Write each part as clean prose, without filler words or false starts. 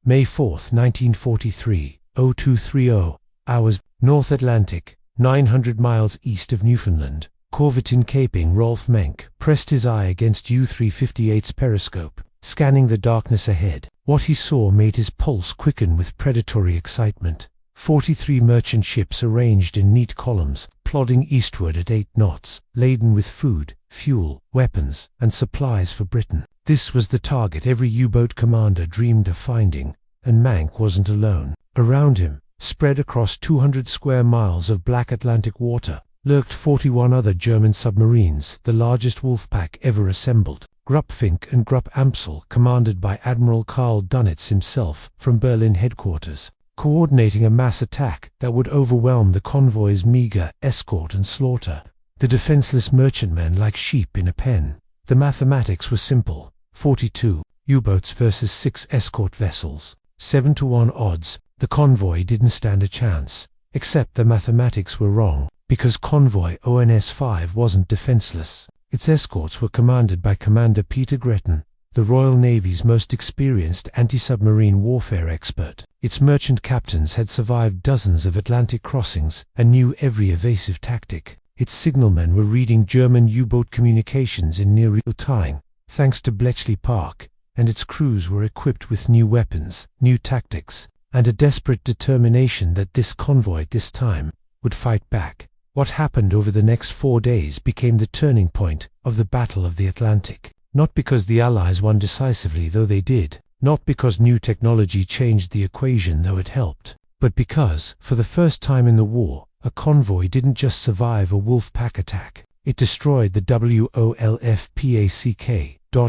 May 4, 1943, 0230 hours, North Atlantic, 900 miles east of Newfoundland. Korvettenkapitän Rolf Manke pressed his eye against U-358's periscope, scanning the darkness ahead. What he saw made his pulse quicken with predatory excitement. 43 merchant ships arranged in neat columns, plodding eastward at 8 knots, laden with food, fuel, weapons, and supplies for Britain. This was the target every U-boat commander dreamed of finding, and Manke wasn't alone. Around him, spread across 200 square miles of black Atlantic water, lurked 41 other German submarines, the largest Wolfpack ever assembled. Gruppe Fink and Gruppe Amsel, commanded by Admiral Dönitz himself from Berlin headquarters, coordinating a mass attack that would overwhelm the convoy's meager escort and slaughter the defenseless merchantmen like sheep in a pen. The mathematics was simple: 42 U-boats versus 6 escort vessels, 7-to-1 odds. The convoy didn't stand a chance, except the mathematics were wrong, because Convoy ONS-5 wasn't defenseless. Its escorts were commanded by Commander Peter Gretton, the Royal Navy's most experienced anti-submarine warfare expert. Its merchant captains had survived dozens of Atlantic crossings and knew every evasive tactic. Its signalmen were reading German U-boat communications in near real time, thanks to Bletchley Park, and its crews were equipped with new weapons, new tactics, and a desperate determination that this convoy this time would fight back. What happened over the next 4 days became the turning point of the Battle of the Atlantic. Not because the Allies won decisively, though they did, not because new technology changed the equation, though it helped, but because, for the first time in the war, a convoy didn't just survive a Wolfpack attack. It destroyed the WOLFPACK.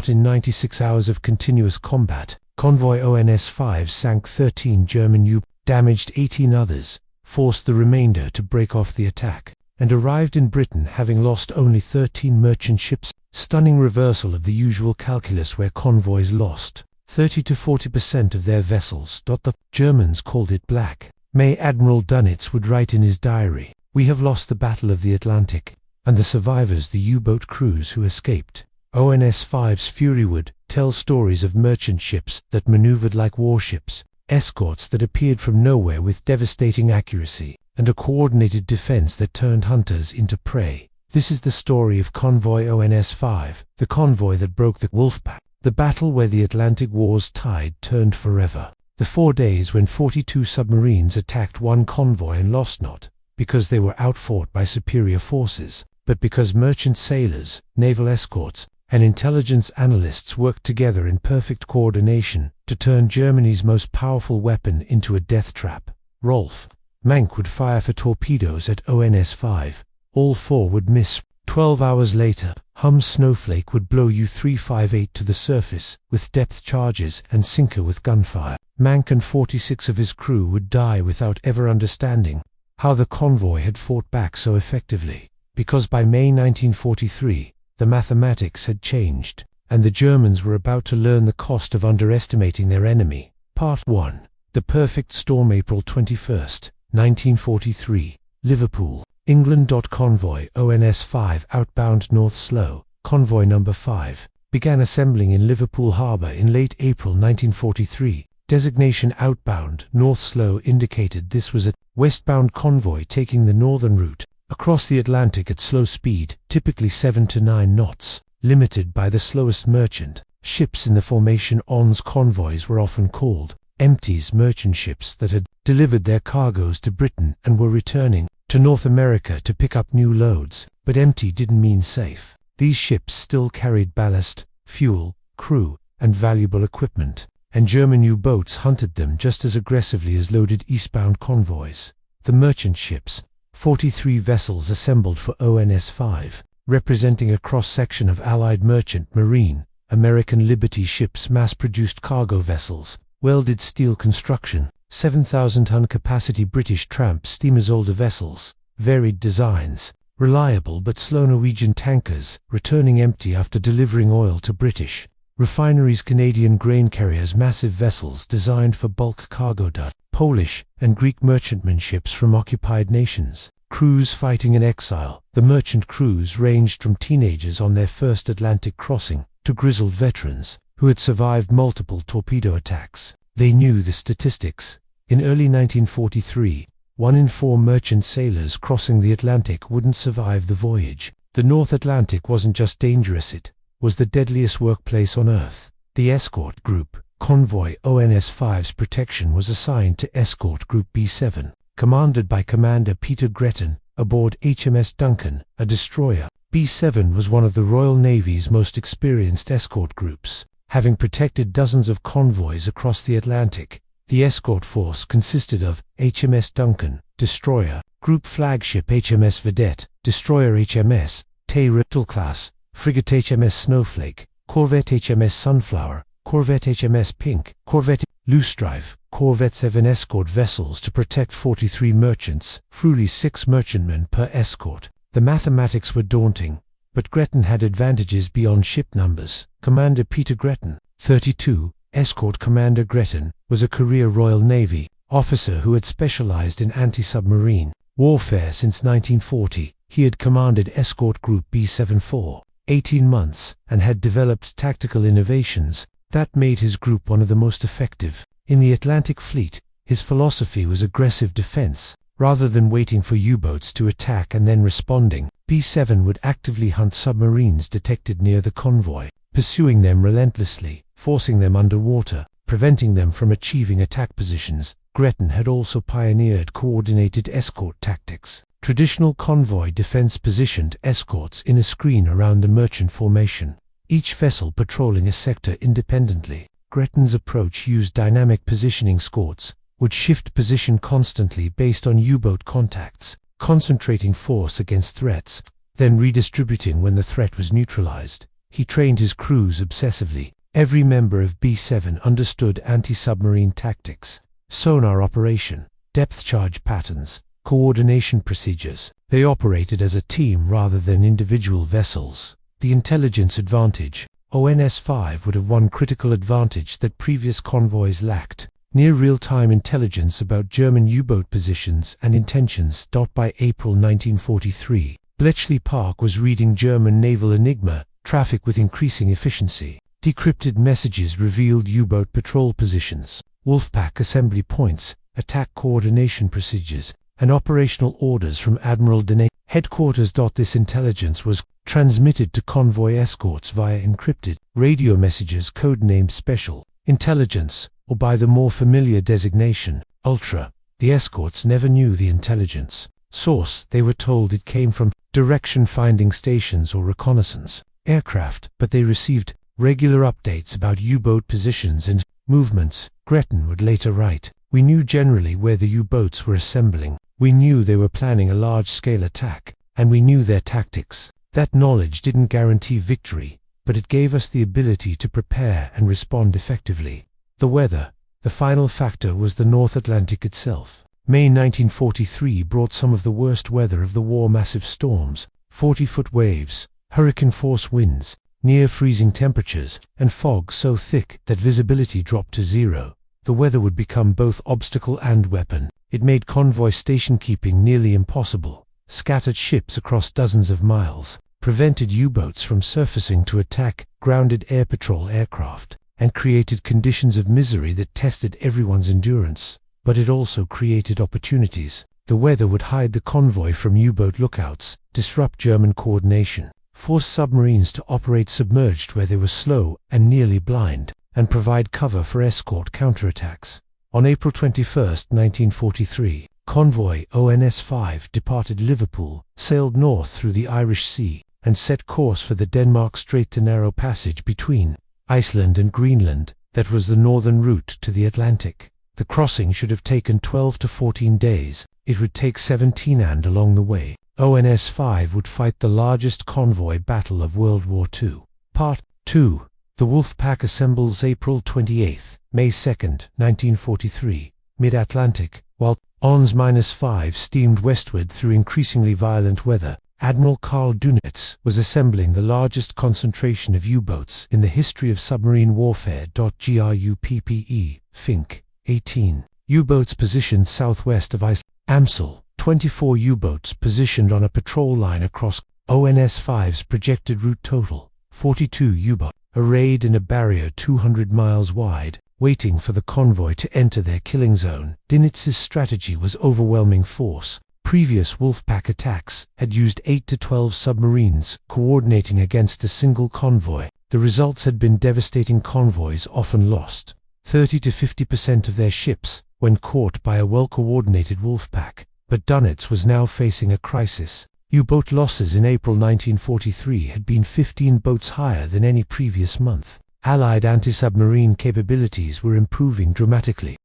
In 96 hours of continuous combat, Convoy ONS-5 sank 13 German U-boats, damaged 18 others, forced the remainder to break off the attack, and arrived in Britain having lost only 13 merchant ships. Stunning reversal of the usual calculus where convoys lost 30 to 40% of their vessels. The Germans called it black. May Admiral Dönitz would write in his diary, "We have lost the Battle of the Atlantic," and the survivors, the U-boat crews who escaped. ONS-5's fury would tell stories of merchant ships that maneuvered like warships, escorts that appeared from nowhere with devastating accuracy, and a coordinated defense that turned hunters into prey. This is the story of Convoy ONS-5, the convoy that broke the Wolfpack, the battle where the Atlantic War's tide turned forever. The 4 days when 42 submarines attacked one convoy and lost, not because they were outfought by superior forces, but because merchant sailors, naval escorts, and intelligence analysts worked together in perfect coordination to turn Germany's most powerful weapon into a death trap. Rolf Manke would fire for torpedoes at ONS-5. All 4 would miss. 12 hours later, Hum's Snowflake would blow U-358 to the surface with depth charges and sink her with gunfire. Manke and 46 of his crew would die without ever understanding how the convoy had fought back so effectively, because by May 1943, the mathematics had changed, and the Germans were about to learn the cost of underestimating their enemy. Part 1. The Perfect Storm. April 21, 1943, Liverpool, England. Convoy ONS-5 outbound North Slow, Convoy No. 5, began assembling in Liverpool Harbour in late April 1943. Designation outbound North Slow indicated this was a westbound convoy taking the northern route across the Atlantic at slow speed, typically 7 to 9 knots, limited by the slowest merchant ships in the formation. ONS convoys were often called empties, merchant ships that had delivered their cargoes to Britain and were returning to North America to pick up new loads. But empty didn't mean safe. These ships still carried ballast, fuel, crew, and valuable equipment, and German U-boats hunted them just as aggressively as loaded eastbound convoys. The merchant ships, 43 vessels assembled for ONS-5, representing a cross-section of Allied merchant marine, American Liberty ships, mass-produced cargo vessels, welded steel construction, 7,000-ton capacity British tramp steamers, older vessels, varied designs, reliable but slow Norwegian tankers, returning empty after delivering oil to British refineries, Canadian grain carriers, massive vessels designed for bulk cargo, Polish and Greek merchantmen ships from occupied nations, crews fighting in exile. The merchant crews ranged from teenagers on their first Atlantic crossing to grizzled veterans who had survived multiple torpedo attacks. They knew the statistics. In early 1943, 1 in 4 merchant sailors crossing the Atlantic wouldn't survive the voyage. The North Atlantic wasn't just dangerous, it was the deadliest workplace on Earth. The Escort Group, Convoy ONS-5's protection was assigned to Escort Group B7, commanded by Commander Peter Gretton, aboard HMS Duncan, a destroyer. B7 was one of the Royal Navy's most experienced escort groups. Having protected dozens of convoys across the Atlantic, the escort force consisted of HMS Duncan, destroyer, group flagship HMS Vedette, destroyer HMS Tay-Rittle class, frigate HMS Snowflake, corvette HMS Sunflower, corvette HMS Pink, corvette Loosestrife, corvette 7 escort vessels to protect 43 merchants, truly 6 merchantmen per escort. The mathematics were daunting, but Gretton had advantages beyond ship numbers. Commander Peter Gretton, 32, Escort Commander Gretton, was a career Royal Navy officer who had specialized in anti-submarine warfare since 1940. He had commanded Escort Group B7 for 18 months and had developed tactical innovations that made his group one of the most effective in the Atlantic Fleet. His philosophy was aggressive defense. Rather than waiting for U-boats to attack and then responding, B7 would actively hunt submarines detected near the convoy, pursuing them relentlessly, forcing them underwater, preventing them from achieving attack positions. Gretton had also pioneered coordinated escort tactics. Traditional convoy defense positioned escorts in a screen around the merchant formation, each vessel patrolling a sector independently. Gretton's approach used dynamic positioning. Escorts would shift position constantly based on U-boat contacts, concentrating force against threats, then redistributing when the threat was neutralized. He trained his crews obsessively. Every member of B7 understood anti-submarine tactics, sonar operation, depth charge patterns, coordination procedures. They operated as a team rather than individual vessels. The intelligence advantage. ONS-5 would have one critical advantage that previous convoys lacked: near real-time intelligence about German U-boat positions and intentions. By April 1943, Bletchley Park was reading German naval Enigma traffic with increasing efficiency. Decrypted messages revealed U-boat patrol positions, Wolfpack assembly points, attack coordination procedures, and operational orders from Admiral Dönitz headquarters. This intelligence was transmitted to convoy escorts via encrypted radio messages codenamed Special Intelligence, or by the more familiar designation, Ultra. The escorts never knew the intelligence source. They were told it came from direction-finding stations or reconnaissance aircraft, but they received regular updates about U-boat positions and movements. Gretton would later write, "We knew generally where the U-boats were assembling. We knew they were planning a large-scale attack, and we knew their tactics. That knowledge didn't guarantee victory, but it gave us the ability to prepare and respond effectively." The weather. The final factor was the North Atlantic itself. May 1943 brought some of the worst weather of the war: massive storms, 40-foot waves, hurricane-force winds, near-freezing temperatures, and fog so thick that visibility dropped to zero. The weather would become both obstacle and weapon. It made convoy station-keeping nearly impossible, scattered ships across dozens of miles, prevented U-boats from surfacing to attack, grounded air patrol aircraft, and created conditions of misery that tested everyone's endurance. But it also created opportunities. The weather would hide the convoy from U-boat lookouts, disrupt German coordination, force submarines to operate submerged where they were slow and nearly blind, and provide cover for escort counterattacks. On April 21, 1943, Convoy ONS-5 departed Liverpool, sailed north through the Irish Sea, and set course for the Denmark Strait, the narrow passage between Iceland and Greenland. That was the northern route to the Atlantic. The crossing should have taken 12 to 14 days. It would take 17, and along the way, ONS-5 would fight the largest convoy battle of World War II. Part 2. The Wolfpack assembles April 28, May 2, 1943, mid-Atlantic. While ONS-5 steamed westward through increasingly violent weather, Admiral Karl Dönitz was assembling the largest concentration of U-boats in the history of submarine warfare. GRUPPE, Fink, 18. U-boats positioned southwest of Iceland. Amsel, 24 U-boats positioned on a patrol line across ONS-5's projected route. Total, 42 U-boats, arrayed in a barrier 200 miles wide. waiting for the convoy to enter their killing zone. Dönitz's strategy was overwhelming force. Previous Wolfpack attacks had used 8 to 12 submarines coordinating against a single convoy. The results had been devastating. Convoys often lost 30 to 50% of their ships when caught by a well-coordinated Wolfpack. But Dönitz was now facing a crisis. U-boat losses in April 1943 had been 15 boats higher than any previous month. Allied anti-submarine capabilities were improving dramatically.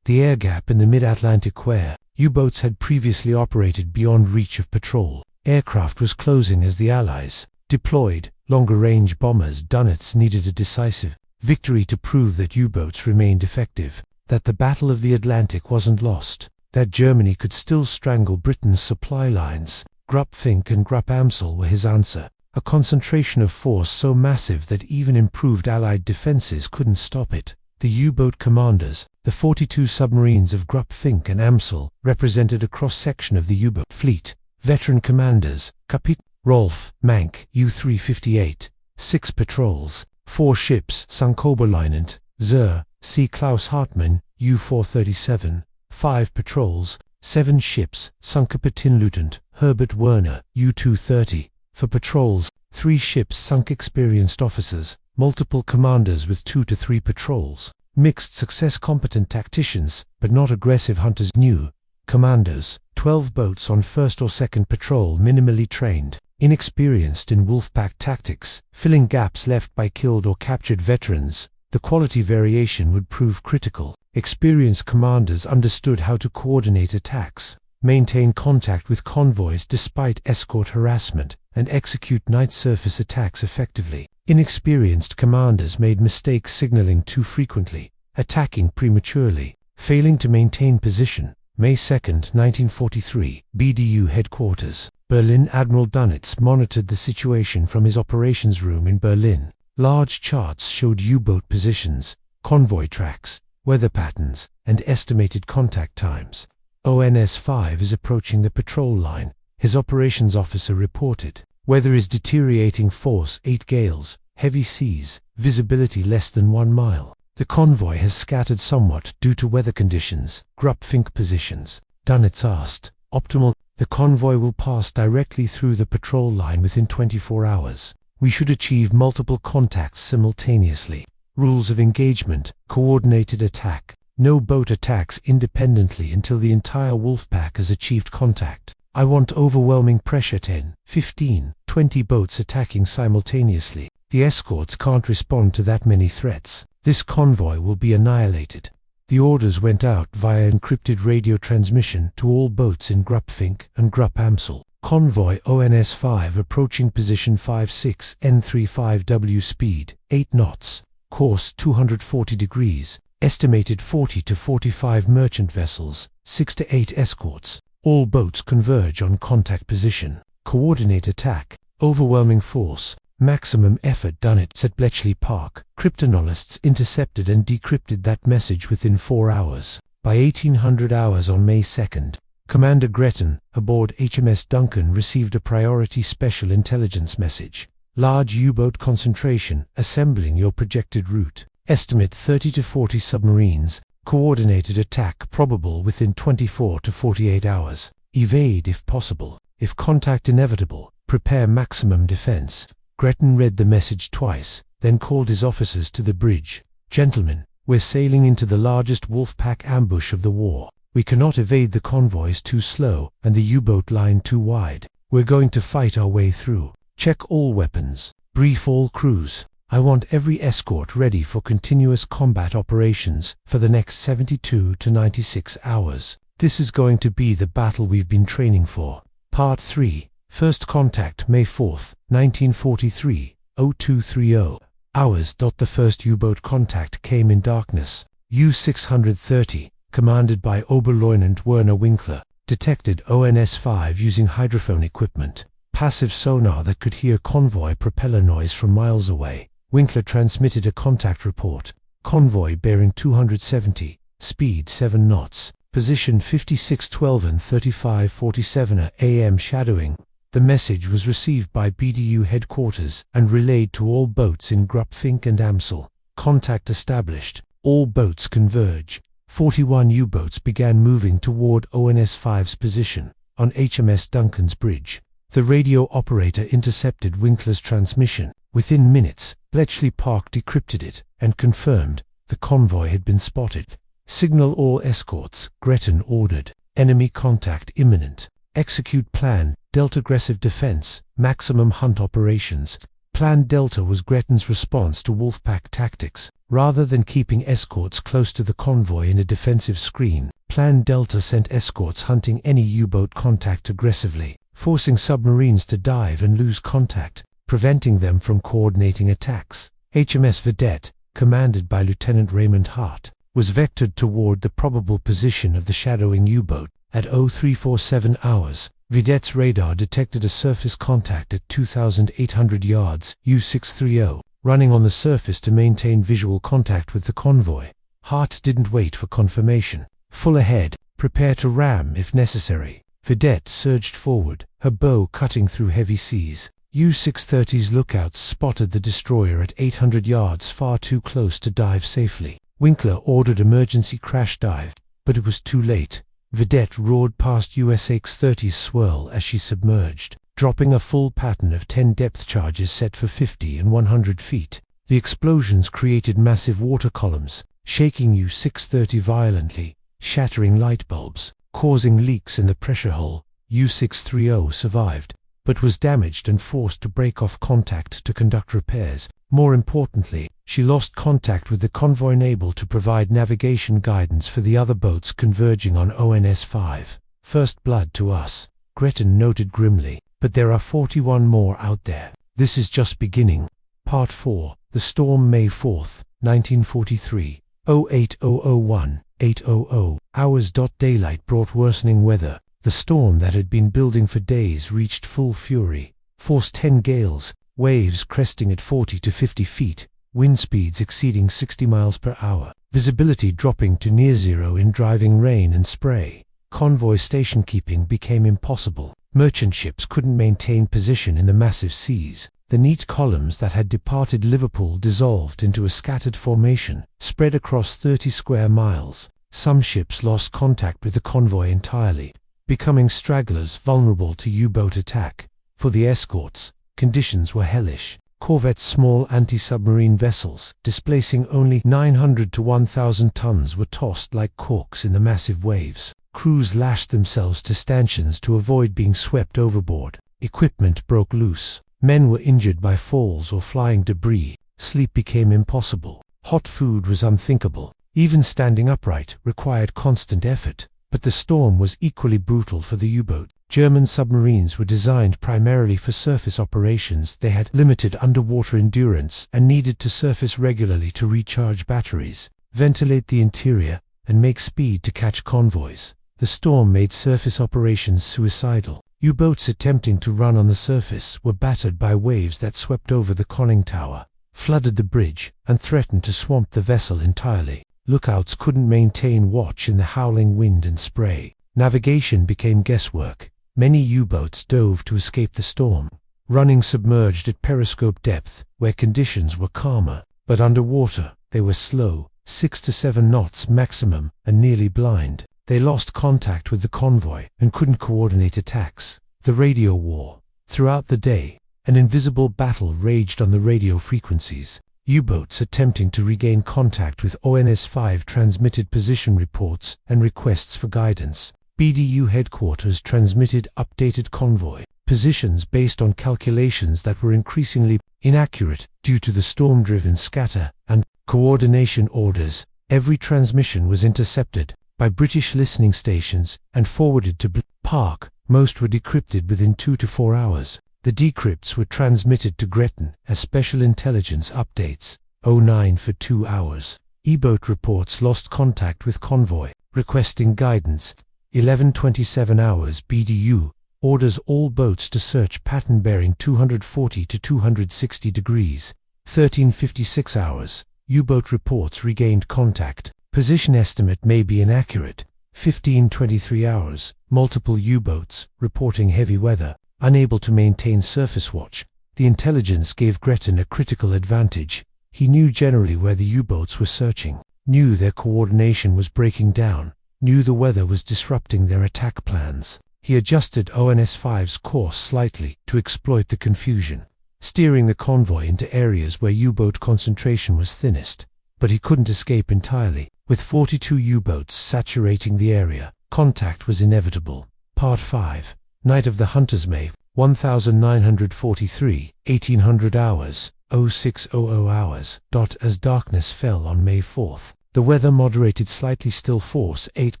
The air gap in the mid-Atlantic, where U-boats had previously operated beyond reach of patrol aircraft, was closing as the Allies deployed longer-range bombers. Dönitz needed a decisive victory to prove that U-boats remained effective, that the Battle of the Atlantic wasn't lost, that Germany could still strangle Britain's supply lines. Gruppe Fink and Gruppe Amsel were his answer, a concentration of force so massive that even improved Allied defenses couldn't stop it. The U-boat commanders, the 42 submarines of Gruppe Fink and Amsel, represented a cross-section of the U-boat fleet. Veteran commanders: Kapitän Rolf Manke, U-358, 6 patrols, 4 ships sunk. Oberleutnant Zur C. Klaus Hartmann, U-437, 5 patrols, 7 ships sunk. Kapitänleutnant Herbert Werner, U-230, for patrols, 3 ships sunk. Experienced officers, multiple commanders with 2 to 3 patrols. Mixed success: competent tacticians, but not aggressive hunters. New commandos, 12 boats on first or second patrol, minimally trained, inexperienced in Wolfpack tactics, filling gaps left by killed or captured veterans. The quality variation would prove critical. Experienced commanders understood how to coordinate attacks, maintain contact with convoys despite escort harassment, and execute night surface attacks effectively. Inexperienced commanders made mistakes, signaling too frequently, attacking prematurely, failing to maintain position. May 2, 1943, BDU headquarters, Berlin. Admiral Dönitz monitored the situation from his operations room in Berlin. Large charts showed U-boat positions, convoy tracks, weather patterns, and estimated contact times. ONS-5 is approaching the patrol line, his operations officer reported. Weather is deteriorating. Force 8 gales, heavy seas, visibility less than 1 mile. The convoy has scattered somewhat due to weather conditions. Gruppe Fink positions. Dönitz asked. Optimal. The convoy will pass directly through the patrol line within 24 hours. We should achieve multiple contacts simultaneously. Rules of engagement: coordinated attack. No boat attacks independently until the entire Wolfpack has achieved contact. I want overwhelming pressure: 10, 15, 20 boats attacking simultaneously. The escorts can't respond to that many threats. This convoy will be annihilated. The orders went out via encrypted radio transmission to all boats in Gruppe Fink and Gruppe Amsel. Convoy ONS-5 approaching position 56 N35W, speed 8 knots, course 240 degrees, estimated 40 to 45 merchant vessels, 6 to 8 escorts. All boats converge on contact position. Coordinate attack, overwhelming force, maximum effort. Dönitz at Bletchley Park. Cryptanalysts intercepted and decrypted that message within 4 hours. By 1800 hours on May 2nd, Commander Gretton, aboard HMS Duncan, received a priority special intelligence message. Large U-boat concentration, assembling your projected route. Estimate 30 to 40 submarines. Coordinated attack probable within 24 to 48 hours. Evade if possible. If contact inevitable, prepare maximum defense. Gretton read the message twice, then called his officers to the bridge. Gentlemen, we're sailing into the largest Wolfpack ambush of the war. We cannot evade. The convoys too slow and the U-boat line too wide. We're going to fight our way through. Check all weapons. Brief all crews. I want every escort ready for continuous combat operations for the next 72 to 96 hours. This is going to be the battle we've been training for. Part 3. First contact May 4th, 1943, 0230 hours. The first U-boat contact came in darkness. U-630, commanded by Oberleutnant Werner Winkler, detected ONS-5 using hydrophone equipment, passive sonar that could hear convoy propeller noise from miles away. Winkler transmitted a contact report. Convoy bearing 270, speed 7 knots, position 5612 and 3547 AM, shadowing. The message was received by BDU headquarters and relayed to all boats in Gruppe Fink and Amsel. Contact established. All boats converge. 41 U-boats began moving toward ONS-5's position on HMS Duncan's bridge. The radio operator intercepted Winkler's transmission. Within minutes, Bletchley Park decrypted it and confirmed the convoy had been spotted. Signal all escorts, Gretton ordered. Enemy contact imminent. Execute Plan Delta aggressive defense, maximum hunt operations. Plan Delta was Gretton's response to Wolfpack tactics. Rather than keeping escorts close to the convoy in a defensive screen, Plan Delta sent escorts hunting any U-boat contact aggressively, forcing submarines to dive and lose contact, preventing them from coordinating attacks. HMS Vedette, commanded by Lieutenant Raymond Hart, was vectored toward the probable position of the shadowing U-boat. At 0347 hours, Vedette's radar detected a surface contact at 2,800 yards, U-630, running on the surface to maintain visual contact with the convoy. Hart didn't wait for confirmation. Full ahead, prepare to ram if necessary. Vedette surged forward, her bow cutting through heavy seas. U-630's lookouts spotted the destroyer at 800 yards, far too close to dive safely. Winkler ordered emergency crash dive, but it was too late. Vedette roared past US-630's swirl as she submerged, dropping a full pattern of 10 depth charges set for 50 and 100 feet. The explosions created massive water columns, shaking U-630 violently, shattering light bulbs, causing leaks in the pressure hull. U-630 survived, but was damaged and forced to break off contact to conduct repairs. More importantly, she lost contact with the convoy, unable to provide navigation guidance for the other boats converging on ONS-5. First blood to us, Gretton noted grimly, but there are 41 more out there. This is just beginning. Part 4, The Storm, May 4th, 1943, 08001, 800 hours. Daylight brought worsening weather. The storm that had been building for days reached full fury. Force 10 gales, waves cresting at 40 to 50 feet, wind speeds exceeding 60 miles per hour, visibility dropping to near zero in driving rain and spray. Convoy station keeping became impossible. Merchant ships couldn't maintain position in the massive seas. The neat columns that had departed Liverpool dissolved into a scattered formation, spread across 30 square miles. Some ships lost contact with the convoy entirely, becoming stragglers vulnerable to U-boat attack. For the escorts, conditions were hellish. Corvette's small anti-submarine vessels, displacing only 900 to 1,000 tons, were tossed like corks in the massive waves. Crews lashed themselves to stanchions to avoid being swept overboard. Equipment broke loose. Men were injured by falls or flying debris. Sleep became impossible. Hot food was unthinkable. Even standing upright required constant effort. But the storm was equally brutal for the U-boat. German submarines were designed primarily for surface operations. They had limited underwater endurance and needed to surface regularly to recharge batteries, ventilate the interior, and make speed to catch convoys. The storm made surface operations suicidal. U-boats attempting to run on the surface were battered by waves that swept over the conning tower, flooded the bridge, and threatened to swamp the vessel entirely. Lookouts couldn't maintain watch in the howling wind and spray. Navigation became guesswork. Many U-boats dove to escape the storm, running submerged at periscope depth, where conditions were calmer. But underwater, they were slow, 6 to 7 knots maximum, and nearly blind. They lost contact with the convoy and couldn't coordinate attacks. The radio war. Throughout the day, an invisible battle raged on the radio frequencies. U-boats attempting to regain contact with ONS-5 transmitted position reports and requests for guidance. BDU headquarters transmitted updated convoy positions based on calculations that were increasingly inaccurate due to the storm-driven scatter and coordination orders. Every transmission was intercepted by British listening stations and forwarded to Park. Most were decrypted within 2 to 4 hours. The decrypts were transmitted to Gretton as special intelligence updates. 09 for 2 hours. E-boat reports lost contact with convoy, requesting guidance. 11:27 hours. BDU orders all boats to search pattern bearing 240 to 260 degrees. 13:56 hours. U-boat reports regained contact. Position estimate may be inaccurate. 15:23 hours. Multiple U-boats reporting heavy weather, unable to maintain surface watch. The intelligence gave Gretton a critical advantage. He knew generally where the U-boats were searching. knew their coordination was breaking down, knew the weather was disrupting their attack plans. He adjusted ONS-5's course slightly to exploit the confusion, steering the convoy into areas where U-boat concentration was thinnest. But he couldn't escape entirely. With 42 U-boats saturating the area, contact was inevitable. Part 5. Night of the Hunters, May 1943, 1800 hours, 0600 hours. As darkness fell on May 4th, the weather moderated slightly, still force 8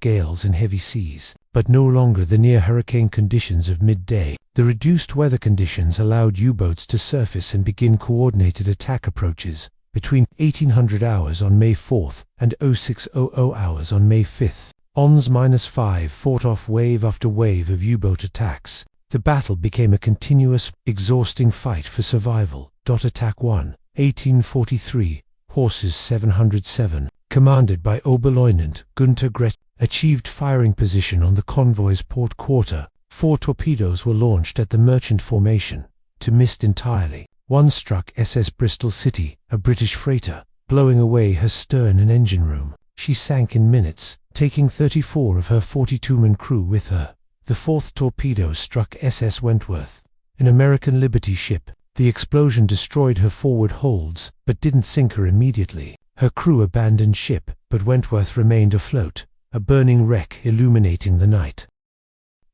gales and heavy seas, but no longer the near-hurricane conditions of midday. The reduced weather conditions allowed U-boats to surface and begin coordinated attack approaches between 1800 hours on May 4th and 0600 hours on May 5th. ONS-5 fought off wave after wave of U-boat attacks. The battle became a continuous, exhausting fight for survival. Attack 1, 1843, Horses 707, commanded by Oberleutnant Günther Gret, achieved firing position on the convoy's port quarter. 4 torpedoes were launched at the merchant formation, to missed entirely. One struck SS Bristol City, a British freighter, blowing away her stern and engine room. She sank in minutes, taking 34 of her 42-man crew with her. The 4th torpedo struck SS Wentworth, an American Liberty ship. The explosion destroyed her forward holds, but didn't sink her immediately. Her crew abandoned ship, but Wentworth remained afloat, a burning wreck illuminating the night.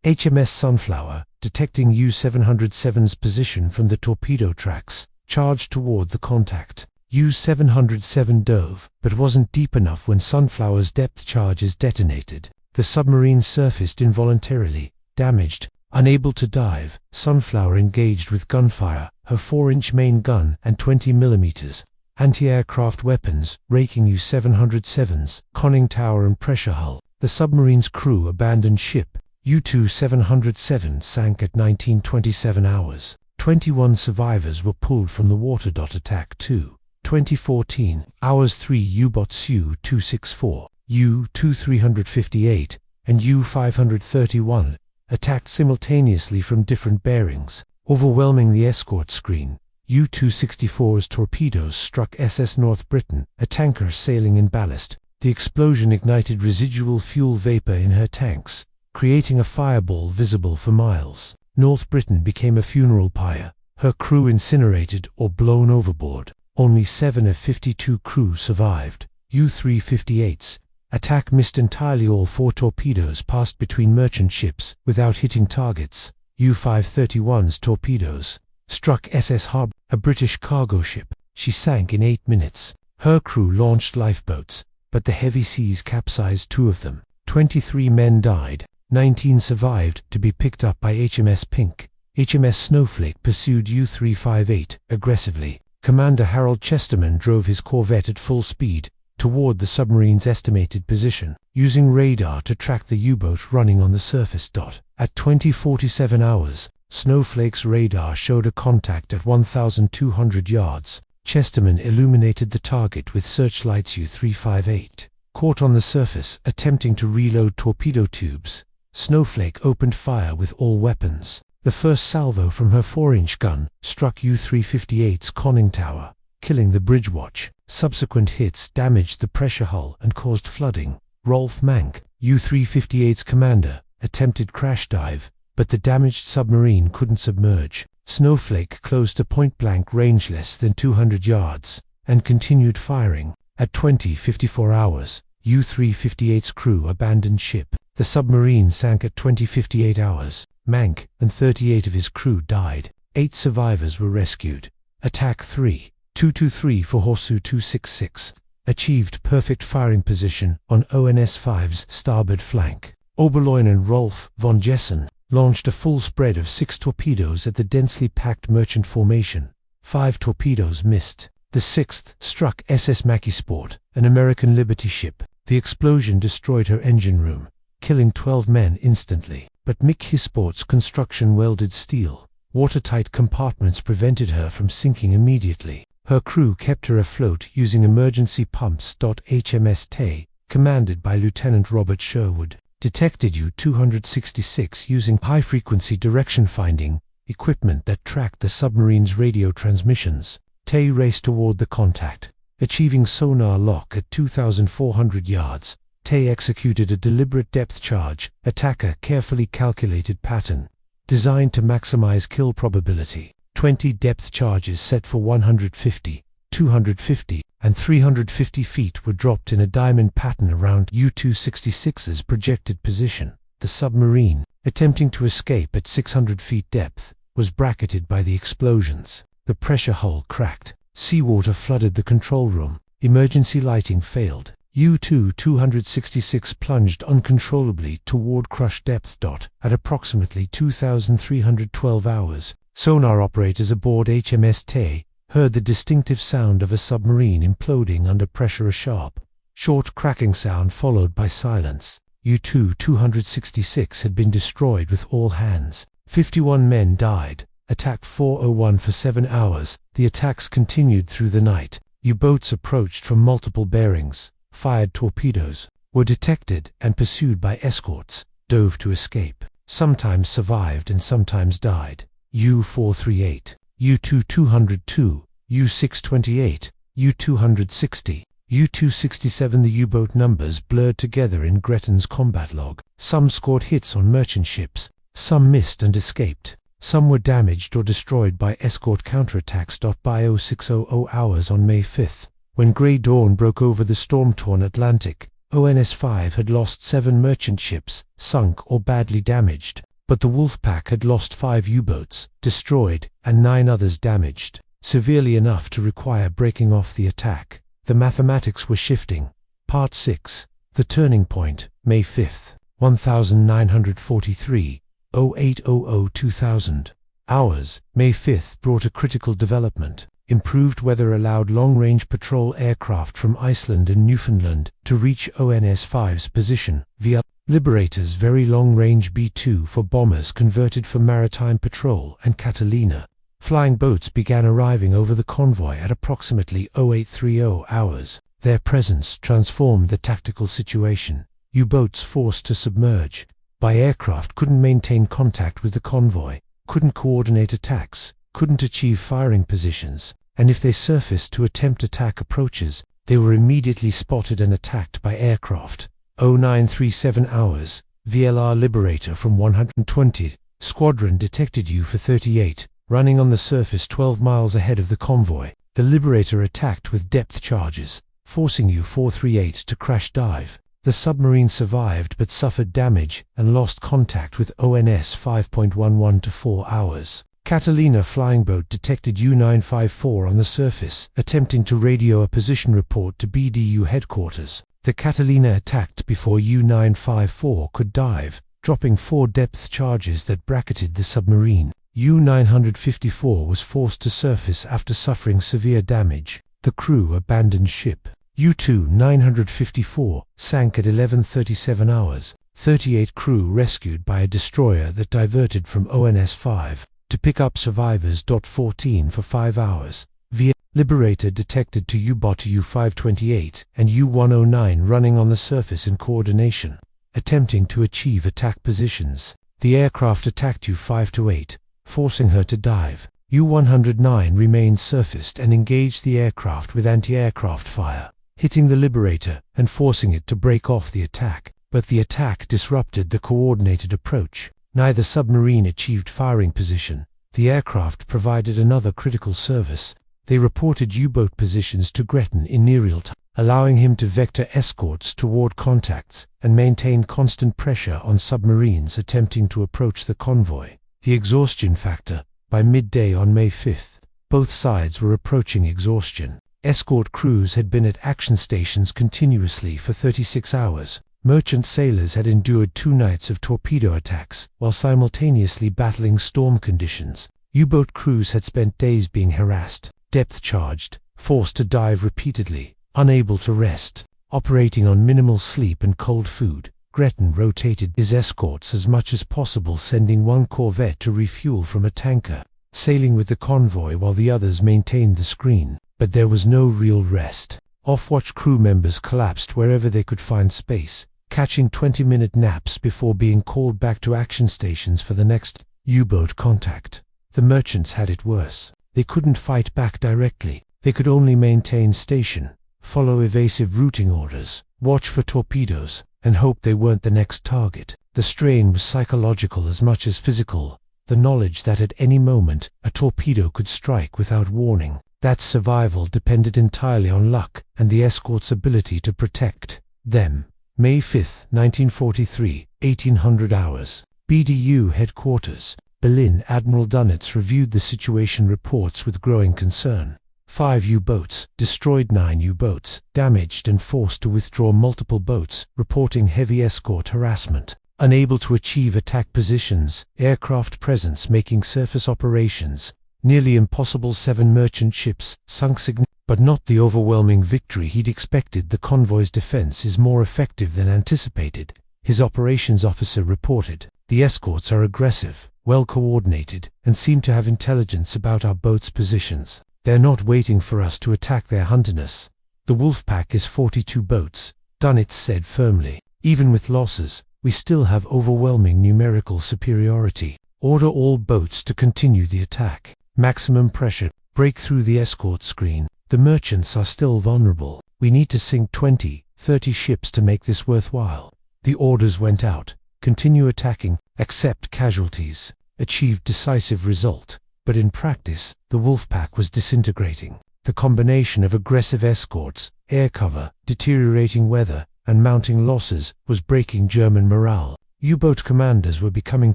HMS Sunflower, detecting U-707's position from the torpedo tracks, charged toward the contact. U-707 dove, but wasn't deep enough when Sunflower's depth charges detonated. The submarine surfaced involuntarily, damaged. Unable to dive, Sunflower engaged with gunfire, her 4-inch main gun and 20mm anti-aircraft weapons, raking U-707's conning tower and pressure hull. The submarine's crew abandoned ship. U-707 sank at 1927 hours. 21 survivors were pulled from the water. Attack 2, 2014, hours 3 U-boats U-264, U-2358, and U-531 attacked simultaneously from different bearings, overwhelming the escort screen. U-264's torpedoes struck SS North Britain, a tanker sailing in ballast. The explosion ignited residual fuel vapor in her tanks, creating a fireball visible for miles. North Britain became a funeral pyre, her crew incinerated or blown overboard. Only 7 of 52 crew survived. U-358's attack missed entirely. All 4 torpedoes passed between merchant ships without hitting targets. U-531's torpedoes struck SS Harbour, a British cargo ship. She sank in 8 minutes. Her crew launched lifeboats, but the heavy seas capsized 2 of them. 23 men died. 19 survived to be picked up by HMS Pink. HMS Snowflake pursued U-358 aggressively. Commander Harold Chesterman drove his corvette at full speed toward the submarine's estimated position, using radar to track the U-boat running on the surface. At 20:47 hours, Snowflake's radar showed a contact at 1,200 yards. Chesterman illuminated the target with searchlights. U-358 caught on the surface, attempting to reload torpedo tubes. Snowflake opened fire with all weapons. The first salvo from her 4-inch gun struck U-358's conning tower, killing the bridge watch. Subsequent hits damaged the pressure hull and caused flooding. Rolf Manke, U-358's commander, attempted crash dive, but the damaged submarine couldn't submerge. Snowflake closed to point-blank range less than 200 yards and continued firing. At 20:54 hours, U-358's crew abandoned ship. The submarine sank at 20:58 hours. Manke and 38 of his crew died. 8 survivors were rescued. Attack 3, 223 for Horsu 266, achieved perfect firing position on ONS-5's starboard flank. Oberleutnant Rolf von Jessen launched a full spread of 6 torpedoes at the densely packed merchant formation. 5 torpedoes missed. The 6th struck SS Makisport, an American Liberty ship. The explosion destroyed her engine room, killing 12 men instantly. But Makisport's construction welded steel, watertight compartments prevented her from sinking immediately. Her crew kept her afloat using emergency pumps. HMS Tay, commanded by Lieutenant Robert Sherwood, detected U-266 using high-frequency direction-finding equipment that tracked the submarine's radio transmissions. Tay raced toward the contact, Achieving sonar lock at 2,400 yards, Tay executed a deliberate depth charge, attacker carefully calculated pattern, designed to maximize kill probability. 20 depth charges set for 150, 250, and 350 feet were dropped in a diamond pattern around U-266's projected position. The submarine, attempting to escape at 600 feet depth, was bracketed by the explosions. The pressure hull cracked. Seawater flooded the control room. Emergency lighting failed. U-266 plunged uncontrollably toward crush depth. At approximately 2,312 hours, sonar operators aboard HMS Tay heard the distinctive sound of a submarine imploding under pressure. A sharp, short cracking sound followed by silence. U-266 had been destroyed with all hands. 51 men died. Attack 401 for 7 hours. The attacks continued through the night. U-boats approached from multiple bearings. Fired torpedoes were detected and pursued by escorts. Dove to escape. Sometimes survived and sometimes died. U-438, U-202, U-628, U-260, U-267. The U-boat numbers blurred together in Gretton's combat log. Some scored hits on merchant ships. Some missed and escaped. Some were damaged or destroyed by escort counterattacks. By 0600 hours on May 5, when grey dawn broke over the storm-torn Atlantic, ONS-5 had lost 7 merchant ships, sunk or badly damaged, but the Wolfpack had lost 5 U-boats, destroyed, and 9 others damaged, severely enough to require breaking off the attack. The mathematics were shifting. Part 6. The Turning Point, May 5, 1943. 0800-2000 hours. May 5 brought a critical development. Improved weather allowed long-range patrol aircraft from Iceland and Newfoundland to reach ONS-5's position via Liberator's very long-range B-2 for bombers converted for maritime patrol, and Catalina. Flying boats began arriving over the convoy at approximately 0830 hours. Their presence transformed the tactical situation. U-boats forced to submerge by aircraft couldn't maintain contact with the convoy, couldn't coordinate attacks, couldn't achieve firing positions, and if they surfaced to attempt attack approaches, they were immediately spotted and attacked by aircraft. 0937 hours, VLR Liberator from 120 Squadron detected U-438, running on the surface 12 miles ahead of the convoy. The Liberator attacked with depth charges, forcing U-438 to crash dive. The submarine survived but suffered damage and lost contact with ONS 5.11 to 4 hours. Catalina flying boat detected U-954 on the surface, attempting to radio a position report to BDU headquarters. The Catalina attacked before U-954 could dive, dropping 4 depth charges that bracketed the submarine. U-954 was forced to surface after suffering severe damage. The crew abandoned ship. U-954 sank at 11:37 hours. 38 crew rescued by a destroyer that diverted from ONS-5 to pick up survivors. 14 for 5 hours. Via Liberator detected 2 U-boat U-528 and U-109 running on the surface in coordination, attempting to achieve attack positions. The aircraft attacked U-528, forcing her to dive. U-109 remained surfaced and engaged the aircraft with anti-aircraft fire, hitting the Liberator and forcing it to break off the attack. But the attack disrupted the coordinated approach. Neither submarine achieved firing position. The aircraft provided another critical service. They reported U-boat positions to Gretton in near real time, allowing him to vector escorts toward contacts and maintain constant pressure on submarines attempting to approach the convoy. The exhaustion factor. By midday on May 5, both sides were approaching exhaustion. Escort crews had been at action stations continuously for 36 hours. Merchant sailors had endured 2 nights of torpedo attacks while simultaneously battling storm conditions. U-boat crews had spent days being harassed, depth-charged, forced to dive repeatedly, unable to rest, operating on minimal sleep and cold food. Gretton rotated his escorts as much as possible, sending one corvette to refuel from a tanker, sailing with the convoy while the others maintained the screen. But there was no real rest. Off-watch crew members collapsed wherever they could find space, catching 20-minute naps before being called back to action stations for the next U-boat contact. The merchants had it worse. They couldn't fight back directly. They could only maintain station, follow evasive routing orders, watch for torpedoes, and hope they weren't the next target. The strain was psychological as much as physical, the knowledge that at any moment a torpedo could strike without warning. That survival depended entirely on luck and the escort's ability to protect them. May 5, 1943, 1800 hours. BDU headquarters, Berlin. Admiral Dönitz reviewed the situation reports with growing concern. 5 U-boats, destroyed 9 U-boats, damaged and forced to withdraw multiple boats, reporting heavy escort harassment. Unable to achieve attack positions, aircraft presence making surface operations nearly impossible. 7 merchant ships sunk but not the overwhelming victory he'd expected. The convoy's defense is more effective than anticipated, his operations officer reported. The escorts are aggressive, well coordinated, and seem to have intelligence about our boats' positions. They're not waiting for us to attack their hunters. The Wolfpack is 42 boats, Dönitz said firmly. Even with losses, we still have overwhelming numerical superiority. Order all boats to continue the attack. Maximum pressure. Break through the escort screen. The merchants are still vulnerable. We need to sink 20, 30 ships to make this worthwhile. The orders went out. Continue attacking, accept casualties. Achieved decisive result. But in practice, the Wolfpack was disintegrating. The combination of aggressive escorts, air cover, deteriorating weather, and mounting losses was breaking German morale. U-boat commanders were becoming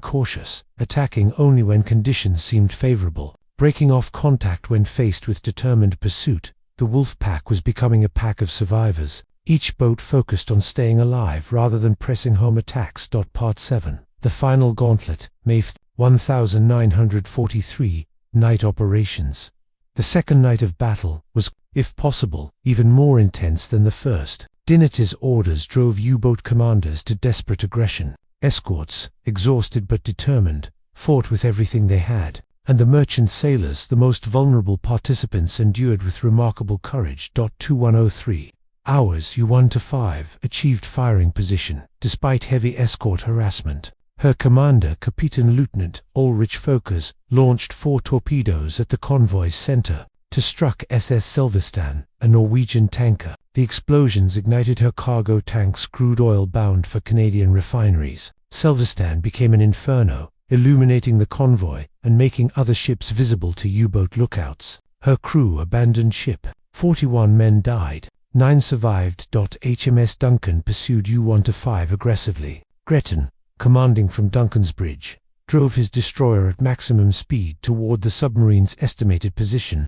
cautious, attacking only when conditions seemed favorable, breaking off contact when faced with determined pursuit. The Wolfpack was becoming a pack of survivors, each boat focused on staying alive rather than pressing home attacks. Part 7. The final gauntlet, May 1943, night operations. The second night of battle was, if possible, even more intense than the first. Dönitz's orders drove U-boat commanders to desperate aggression. Escorts, exhausted but determined, fought with everything they had, and the merchant sailors, the most vulnerable participants, endured with remarkable courage. 2103 hours. U-1-5 achieved firing position, despite heavy escort harassment. Her commander, Captain Lieutenant Ulrich Folkers, launched 4 torpedoes at the convoy's center to struck SS Silvestan, a Norwegian tanker. The explosions ignited her cargo tanks, crude oil bound for Canadian refineries. Silvestan became an inferno, illuminating the convoy and making other ships visible to U-boat lookouts. Her crew abandoned ship. 41 men died. 9 survived. HMS Duncan pursued U-1-5 aggressively. Gretton, commanding from Duncan's bridge, drove his destroyer at maximum speed toward the submarine's estimated position.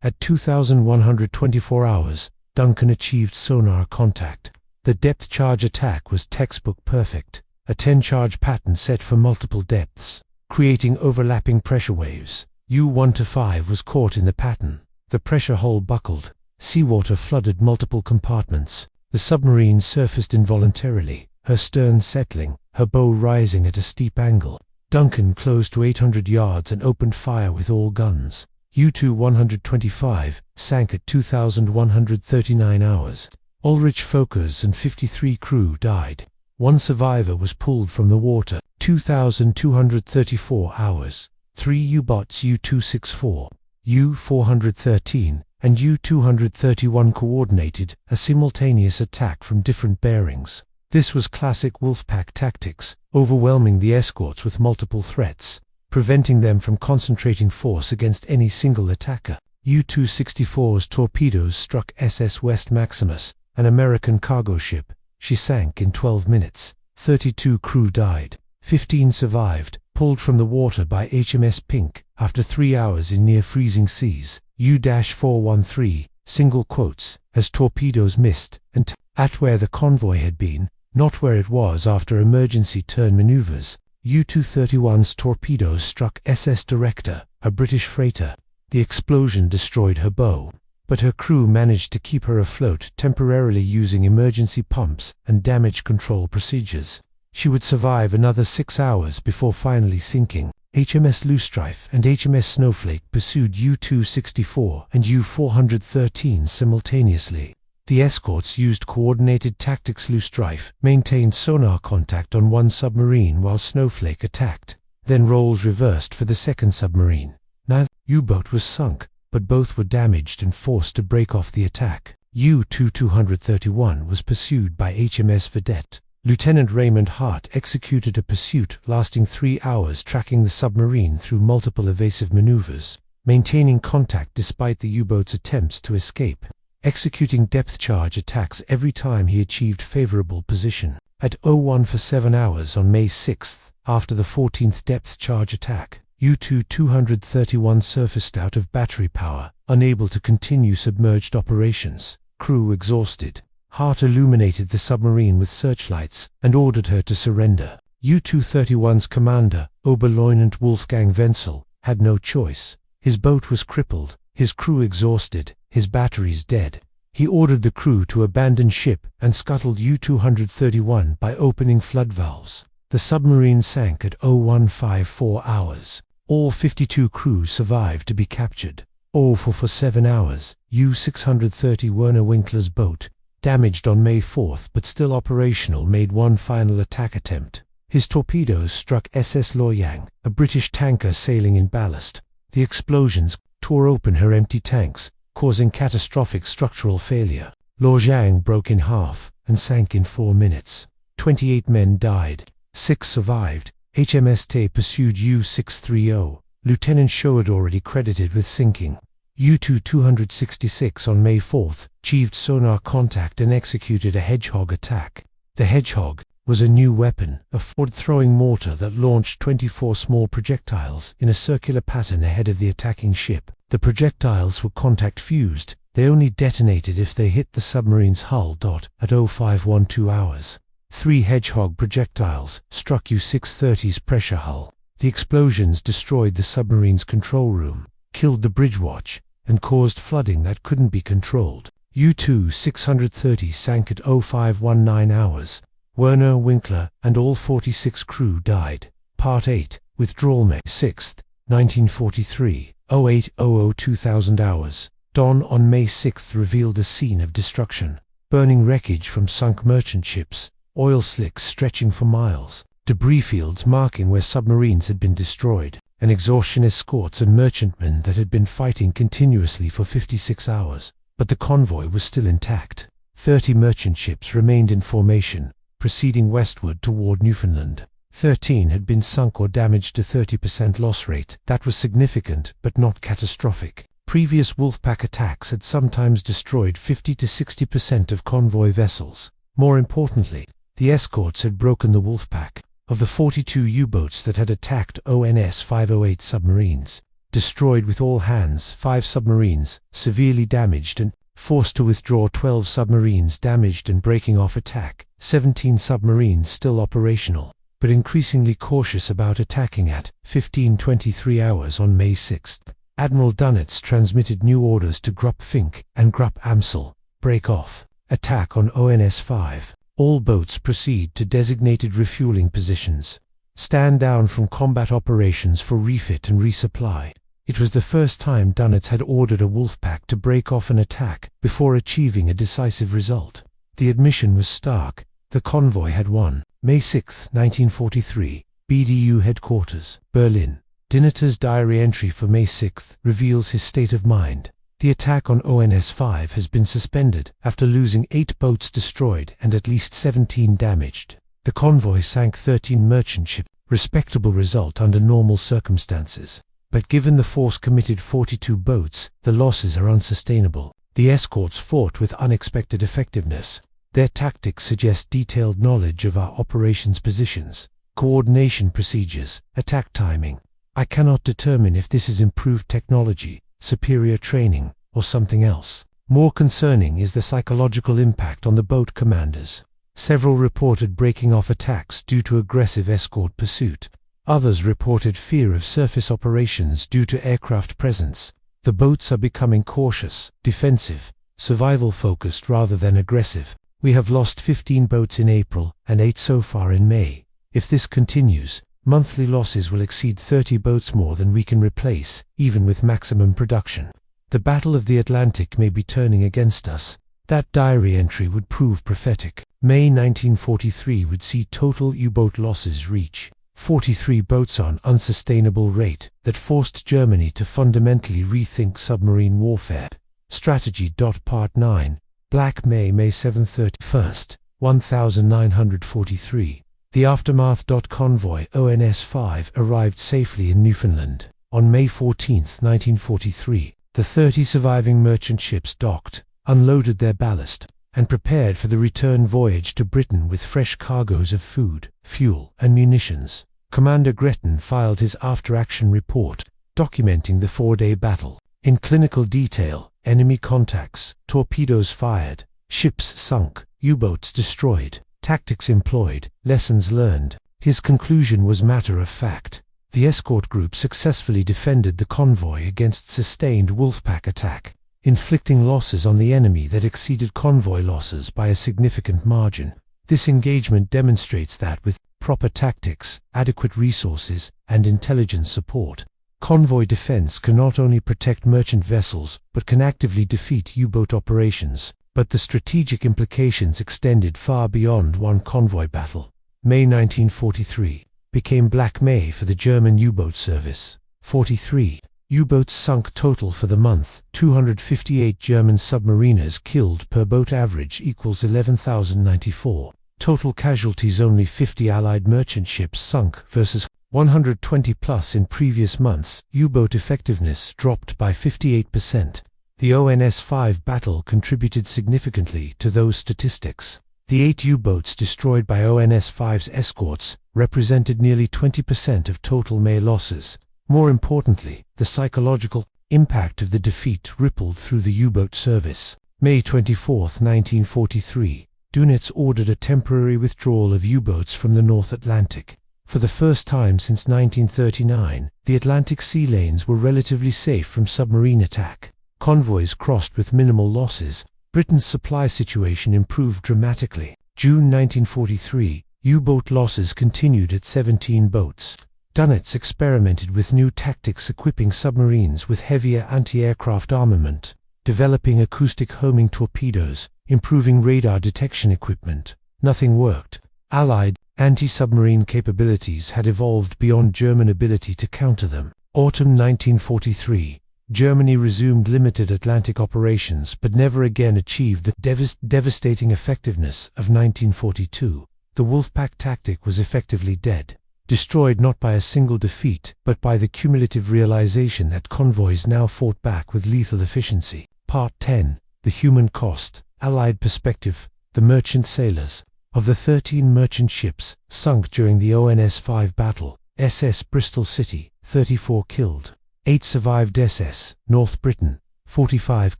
At 2124 hours, Duncan achieved sonar contact. The depth charge attack was textbook perfect, a 10-charge pattern set for multiple depths, creating overlapping pressure waves. U-1-5 was caught in the pattern. The pressure hull buckled. Seawater flooded multiple compartments. The submarine surfaced involuntarily, her stern settling, her bow rising at a steep angle. Duncan closed to 800 yards and opened fire with all guns. U-125 sank at 2,139 hours. Ulrich Folkers and 53 crew died. 1 survivor was pulled from the water. 2,234 hours. 3 U-boats U-264, U-413, and U-231 coordinated a simultaneous attack from different bearings. This was classic Wolfpack tactics, overwhelming the escorts with multiple threats, preventing them from concentrating force against any single attacker. U-264's torpedoes struck SS West Maximus, an American cargo ship. She sank in 12 minutes. 32 crew died. 15 survived, pulled from the water by HMS Pink after 3 hours in near-freezing seas. U-413, single quotes, as torpedoes missed and at where the convoy had been, not where it was after emergency turn maneuvers. U-231's torpedoes struck SS Director, a British freighter. The explosion destroyed her bow, but her crew managed to keep her afloat temporarily using emergency pumps and damage control procedures. She would survive another 6 hours before finally sinking. HMS Loosestrife and HMS Snowflake pursued U-264 and U-413 simultaneously. The escorts used coordinated tactics. Loosestrife maintained sonar contact on one submarine while Snowflake attacked. Then roles reversed for the second submarine. Neither U-boat was sunk, but both were damaged and forced to break off the attack. U-231 was pursued by HMS Vedette. Lieutenant Raymond Hart executed a pursuit lasting 3 hours, tracking the submarine through multiple evasive maneuvers, maintaining contact despite the U-boat's attempts to escape, executing depth charge attacks every time he achieved favorable position. At 01 for 7 hours on May 6, after the 14th depth charge attack, U-231 surfaced out of battery power, unable to continue submerged operations. Crew exhausted. Hart illuminated the submarine with searchlights and ordered her to surrender. U-231's commander, Oberleutnant Wolfgang Wenzel, had no choice. His boat was crippled, his crew exhausted, his batteries dead. He ordered the crew to abandon ship and scuttled U-231 by opening flood valves. The submarine sank at 0154 hours. All 52 crew survived to be captured. 04 for 7 hours, U-630 Werner Winkler's boat, damaged on May 4 but still operational, made one final attack attempt. His torpedoes struck SS Loyang, a British tanker sailing in ballast. The explosions tore open her empty tanks, causing catastrophic structural failure. Loyang broke in half and sank in 4 minutes. 28 men died. 6 survived. HMS Tay pursued U-630. Lieutenant Shoad already credited with sinking. U-266 on May 4 achieved sonar contact and executed a Hedgehog attack. The Hedgehog was a new weapon, a forward-throwing mortar that launched 24 small projectiles in a circular pattern ahead of the attacking ship. The projectiles were contact-fused. They only detonated if they hit the submarine's hull. At 0512 hours, 3 Hedgehog projectiles struck U-630's pressure hull. The explosions destroyed the submarine's control room, killed the bridge watch, and caused flooding that couldn't be controlled. U-630 sank at 0519 hours. Werner Winkler and all 46 crew died. Part 8. Withdrawal. May 6, 1943, 0800 2000 hours. Dawn on May 6 revealed a scene of destruction. Burning wreckage from sunk merchant ships, oil slicks stretching for miles, debris fields marking where submarines had been destroyed, and exhaustion escorts and merchantmen that had been fighting continuously for 56 hours. But the convoy was still intact. 30 merchant ships remained in formation, proceeding westward toward Newfoundland. 13 had been sunk or damaged to 30% loss rate. That was significant, but not catastrophic. Previous Wolfpack attacks had sometimes destroyed 50 to 60% of convoy vessels. More importantly, the Escorts had broken the Wolfpack. Of the 42 U-boats that had attacked ONS-508 submarines, destroyed with all hands 5 submarines, severely damaged and forced to withdraw 12 submarines damaged and breaking off attack, 17 submarines still operational, but increasingly cautious about attacking. At 15:23 hours on May 6, Admiral Dönitz transmitted new orders to Grupp Fink and Grupp Amsel. Break off. Attack on ONS-5. All boats proceed to designated refueling positions. Stand down from combat operations for refit and resupply. It was the first time Dönitz had ordered a Wolfpack to break off an attack before achieving a decisive result. The admission was stark. The convoy had won. May 6, 1943, BDU headquarters, Berlin. Dönnitz's diary entry for May 6 reveals his state of mind. The attack on ONS-5 has been suspended after losing 8 boats destroyed and at least 17 damaged. The convoy sank 13 merchant ships, respectable result under normal circumstances. But given the force committed 42 boats, the losses are unsustainable. The Escorts fought with unexpected effectiveness. Their tactics suggest detailed knowledge of our operations positions, coordination procedures, attack timing. I cannot determine if this is improved technology, superior training, or something else. More concerning is the psychological impact on the boat commanders. Several reported breaking off attacks due to aggressive escort pursuit. Others reported fear of surface operations due to aircraft presence. The boats are becoming cautious, defensive, survival-focused rather than aggressive. We have lost 15 boats in April and 8 so far in May. If this continues, monthly losses will exceed 30 boats, more than we can replace, even with maximum production. The Battle of the Atlantic may be turning against us. That diary entry would prove prophetic. May 1943 would see total U-boat losses reach 43 boats on unsustainable rate that forced Germany to fundamentally rethink submarine warfare. Strategy. Part 9. Black May 7, 31st, 1943. The aftermath. Convoy ONS-5 arrived safely in Newfoundland. On May 14, 1943, the 30 surviving merchant ships docked, unloaded their ballast, and prepared for the return voyage to Britain with fresh cargoes of food, fuel, and munitions. Commander Gretton filed his after-action report, documenting the 4-day battle. In clinical detail: enemy contacts, torpedoes fired, ships sunk, U-boats destroyed, tactics employed, lessons learned. His conclusion was matter of fact. The Escort group successfully defended the convoy against sustained Wolfpack attack, inflicting losses on the enemy that exceeded convoy losses by a significant margin. This engagement demonstrates that with proper tactics, adequate resources, and intelligence support, convoy defense can not only protect merchant vessels but can actively defeat U-boat operations. But the strategic implications extended far beyond one convoy battle. May 1943 became Black May for the German U-boat service. 43 U-boats sunk. Total for the month: 258 German submariners killed per boat. Average equals 11,094. Total casualties: only 50 Allied merchant ships sunk versus 120 plus in previous months. U-boat effectiveness dropped by 58%. The ONS-5 battle contributed significantly to those statistics. The 8 U-boats destroyed by ONS-5's escorts represented nearly 20% of total May losses. More importantly, the psychological impact of the defeat rippled through the U-boat service. May 24, 1943, Dönitz ordered a temporary withdrawal of U-boats from the North Atlantic. For the first time since 1939, the Atlantic sea lanes were relatively safe from submarine attack. Convoys crossed with minimal losses. Britain's supply situation improved dramatically. June 1943, U-boat losses continued at 17 boats. Dönitz experimented with new tactics, equipping submarines with heavier anti-aircraft armament, developing acoustic homing torpedoes, improving radar detection equipment. Nothing worked. Allied anti-submarine capabilities had evolved beyond German ability to counter them. Autumn 1943. Germany resumed limited Atlantic operations but never again achieved the devastating effectiveness of 1942. The Wolfpack tactic was effectively dead, destroyed not by a single defeat but by the cumulative realization that convoys now fought back with lethal efficiency. Part 10. The human cost. Allied perspective. The merchant sailors. Of the 13 merchant ships sunk during the ONS-5 battle, SS Bristol City, 34 killed. 8 survived. SS North Britain, 45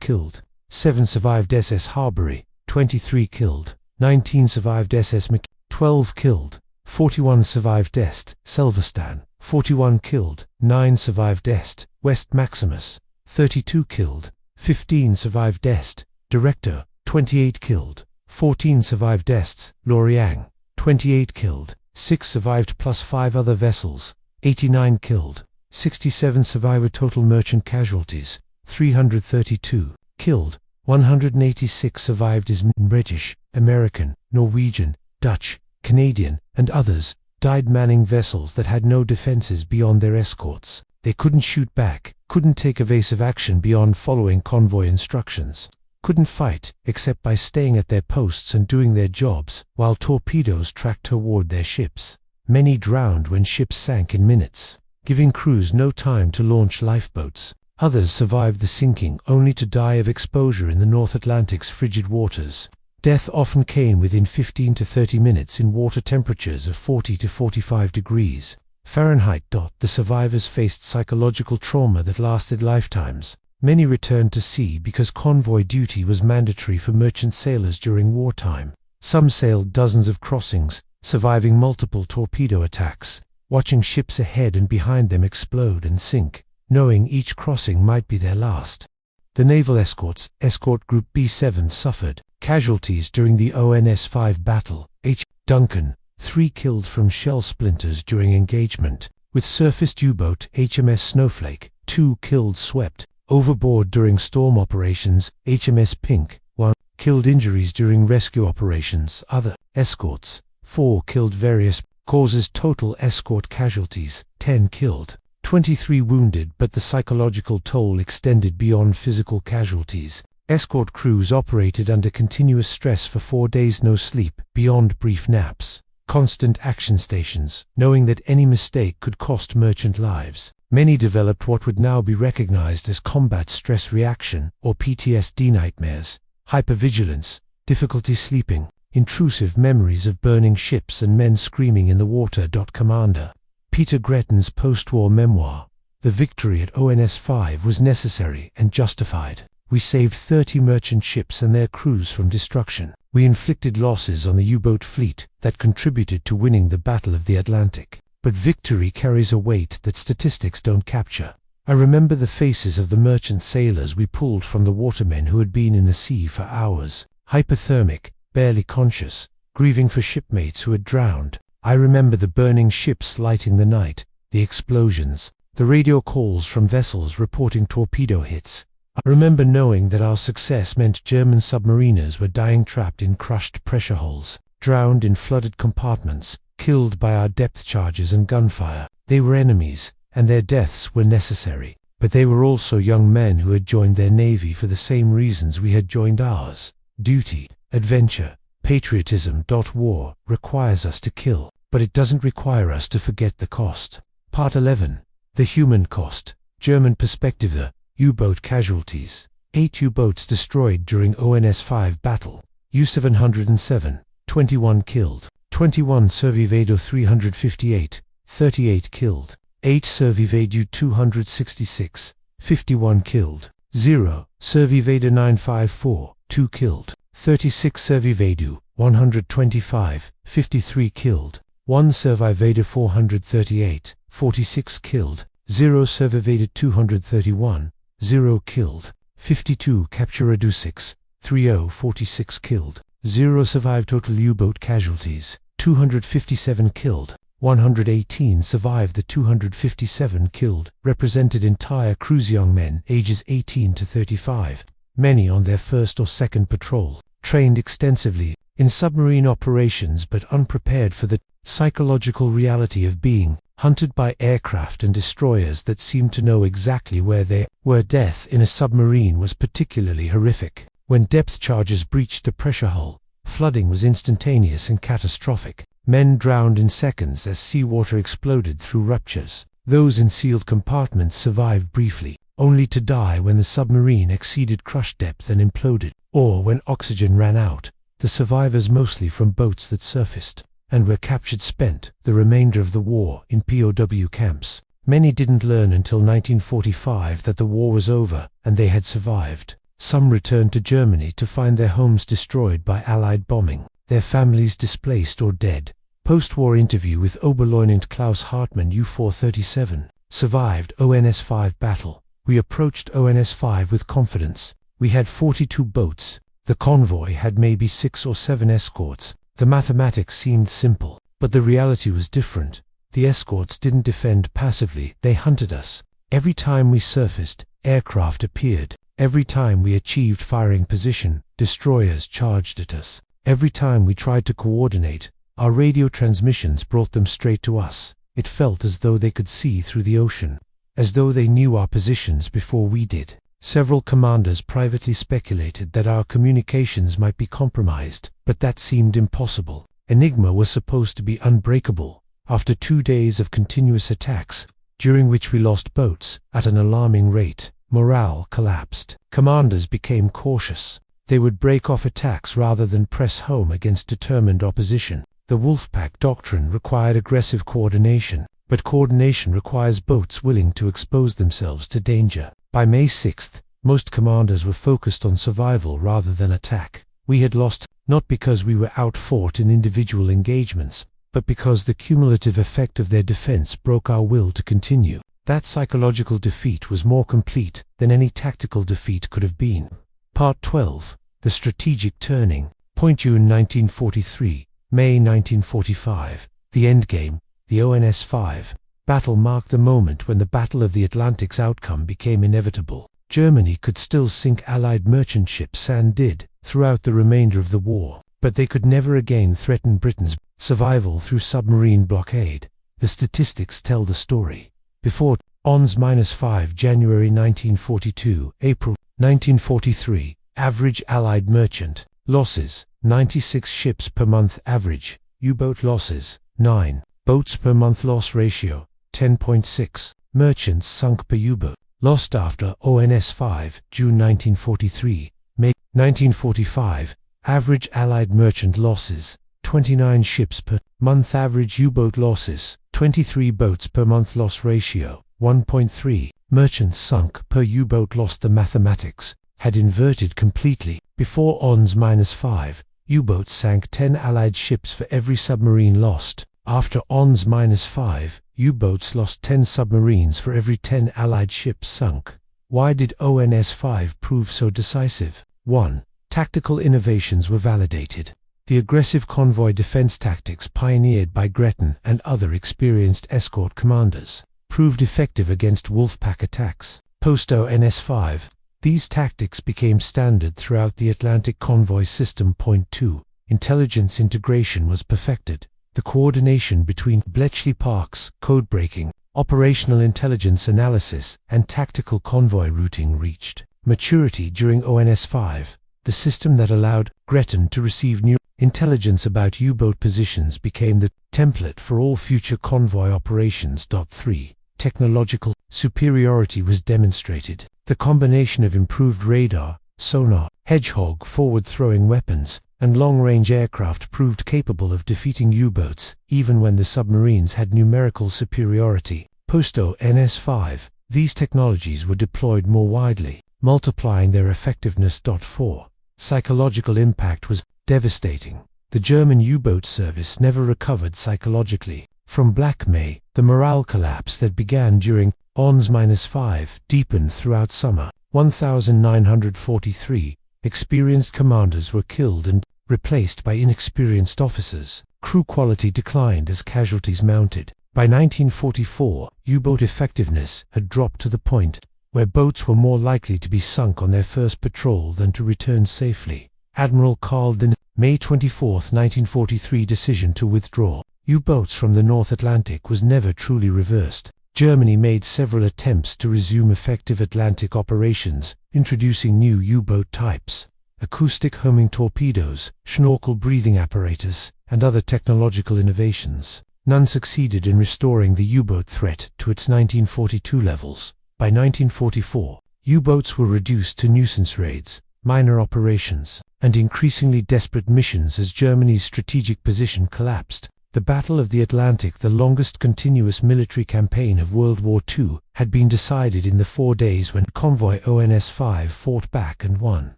killed. 7 survived. SS Harbury, 23 killed. 19 survived. SS 12 killed. 41 survived. Est Selvestan, 41 killed. 9 survived. Est West Maximus, 32 killed. 15 survived. Est Director, 28 killed. 14 survived. Est Lorient, 28 killed. 6 survived plus 5 other vessels, 89 killed. 67 survivor. Total merchant casualties, 332 killed. 186 survived as British, American, Norwegian, Dutch, Canadian, and others died manning vessels that had no defenses beyond their escorts. They couldn't shoot back, couldn't take evasive action beyond following convoy instructions, couldn't fight except by staying at their posts and doing their jobs while torpedoes tracked toward their ships. Many drowned when ships sank in minutes, giving crews no time to launch lifeboats. Others survived the sinking only to die of exposure in the North Atlantic's frigid waters. Death often came within 15 to 30 minutes in water temperatures of 40 to 45 degrees Fahrenheit. The survivors faced psychological trauma that lasted lifetimes. Many returned to sea because convoy duty was mandatory for merchant sailors during wartime. Some sailed dozens of crossings, surviving multiple torpedo attacks, watching ships ahead and behind them explode and sink, knowing each crossing might be their last. The naval escorts, Escort Group B7, suffered casualties during the ONS-5 battle. H. Duncan, 3 killed from shell splinters during engagement, with surfaced U-boat HMS Snowflake. 2 killed swept overboard during storm operations. HMS Pink, 1 killed. Injuries during rescue operations. Other escorts, 4 killed. Various causes total escort casualties, 10 killed, 23 wounded, but the psychological toll extended beyond physical casualties. Escort crews operated under continuous stress for 4 days, no sleep, beyond brief naps. Constant action stations, knowing that any mistake could cost merchant lives. Many developed what would now be recognized as combat stress reaction, or PTSD nightmares, hypervigilance, difficulty sleeping, intrusive memories of burning ships and men screaming in the water. Commander Peter Gretton's post-war memoir, The Victory at ONS-5 was necessary and justified. We saved 30 merchant ships and their crews from destruction. We inflicted losses on the U-boat fleet that contributed to winning the Battle of the Atlantic. But victory carries a weight that statistics don't capture. I remember the faces of the merchant sailors we pulled from the watermen who had been in the sea for hours, hypothermic, barely conscious, grieving for shipmates who had drowned. I remember the burning ships lighting the night, the explosions, the radio calls from vessels reporting torpedo hits. I remember knowing that our success meant German submariners were dying trapped in crushed pressure holes, drowned in flooded compartments, killed by our depth charges and gunfire. They were enemies, and their deaths were necessary. But they were also young men who had joined their navy for the same reasons we had joined ours. Duty, adventure, patriotism. War requires us to kill, but it doesn't require us to forget the cost. Part 11. The human cost. German perspective. The U-boat casualties. 8 U-boats destroyed during ONS-5 battle. U-707, 21 killed. 21 survived. 358, 38 killed. 8 survived. U-266, 51 killed. 0 survived. 954, 2 killed. 36 survived. 125, 53 killed. 1 survived. 438, 46 killed. 0 survived. 231, 0 killed. 52 captured. 6, 30, 46 killed. 0 survived. Total U-boat casualties, 257 killed. 118 survived. The 257 killed represented entire crews, young men ages 18 to 35, many on their first or second patrol, trained extensively in submarine operations but unprepared for the psychological reality of being hunted by aircraft and destroyers that seemed to know exactly where they were. Death in a submarine was particularly horrific. When depth charges breached the pressure hull, flooding was instantaneous and catastrophic. Men drowned in seconds as seawater exploded through ruptures. Those in sealed compartments survived briefly, only to die when the submarine exceeded crush depth and imploded, or when oxygen ran out. The survivors, mostly from boats that surfaced and were captured, spent the remainder of the war in POW camps. Many didn't learn until 1945 that the war was over and they had survived. Some returned to Germany to find their homes destroyed by Allied bombing, their families displaced or dead. Post-war interview with Oberleutnant Klaus Hartmann, U-437, survived ONS-5 battle. We approached ONS-5 with confidence. We had 42 boats. The convoy had maybe 6 or 7 escorts. The mathematics seemed simple, but the reality was different. The escorts didn't defend passively, they hunted us. Every time we surfaced, aircraft appeared. Every time we achieved firing position, destroyers charged at us. Every time we tried to coordinate, our radio transmissions brought them straight to us. It felt as though they could see through the ocean, as though they knew our positions before we did. Several commanders privately speculated that our communications might be compromised, but that seemed impossible. Enigma was supposed to be unbreakable. After 2 days of continuous attacks, during which we lost boats at an alarming rate, morale collapsed. Commanders became cautious. They would break off attacks rather than press home against determined opposition. The Wolfpack doctrine required aggressive coordination, but coordination requires boats willing to expose themselves to danger. By May 6th, most commanders were focused on survival rather than attack. We had lost, not because we were outfought in individual engagements, but because the cumulative effect of their defense broke our will to continue. That psychological defeat was more complete than any tactical defeat could have been. Part 12. The Strategic Turning. Point. June 1943, May 1945. The endgame, the ONS-5 battle, marked the moment when the Battle of the Atlantic's outcome became inevitable. Germany could still sink Allied merchant ships and did throughout the remainder of the war, but they could never again threaten Britain's Survival through submarine blockade. The statistics tell the story. Before ONS-5 January 1942, April 1943, average Allied merchant losses, 96 ships per month average, U-boat losses, 9, boats per month loss ratio, 10.6, merchants sunk per U-boat, lost after ONS-5, June 1943, May 1945, average Allied merchant losses, 29 ships per month average U-boat losses, 23 boats per month loss ratio, 1.3, merchants sunk per U-boat lost. The mathematics had inverted completely. Before ONS-5, U-boats sank 10 Allied ships for every submarine lost. After ONS-5, U-boats lost 10 submarines for every 10 Allied ships sunk. Why did ONS-5 prove so decisive? 1. Tactical innovations were validated. The aggressive convoy defense tactics pioneered by Gretton and other experienced escort commanders proved effective against Wolfpack attacks. Post-ONS-5, these tactics became standard throughout the Atlantic convoy system. Point 2. Intelligence integration was perfected. The coordination between Bletchley Park's code-breaking, operational intelligence analysis, and tactical convoy routing reached maturity during ONS-5. The system that allowed Gretton to receive new intelligence about U-boat positions became the template for all future convoy operations. 3. Technological superiority was demonstrated. The combination of improved radar, sonar, hedgehog forward-throwing weapons, and long-range aircraft proved capable of defeating U-boats, even when the submarines had numerical superiority. Post-ONS-5, these technologies were deployed more widely, multiplying their effectiveness. 4. Psychological impact was devastating. The German U-boat service never recovered psychologically. From Black May, the morale collapse that began during ONS-5 deepened throughout summer. 1943, experienced commanders were killed and replaced by inexperienced officers. Crew quality declined as casualties mounted. By 1944, U-boat effectiveness had dropped to the point where boats were more likely to be sunk on their first patrol than to return safely. Admiral Dönitz, May 24, 1943 decision to withdraw U-boats from the North Atlantic was never truly reversed. Germany made several attempts to resume effective Atlantic operations, introducing new U-boat types, acoustic homing torpedoes, schnorkel breathing apparatus, and other technological innovations. None succeeded in restoring the U-boat threat to its 1942 levels. By 1944, U-boats were reduced to nuisance raids, minor operations, and increasingly desperate missions as Germany's strategic position collapsed. The Battle of the Atlantic, the longest continuous military campaign of World War II, had been decided in the 4 days when Convoy ONS-5 fought back and won.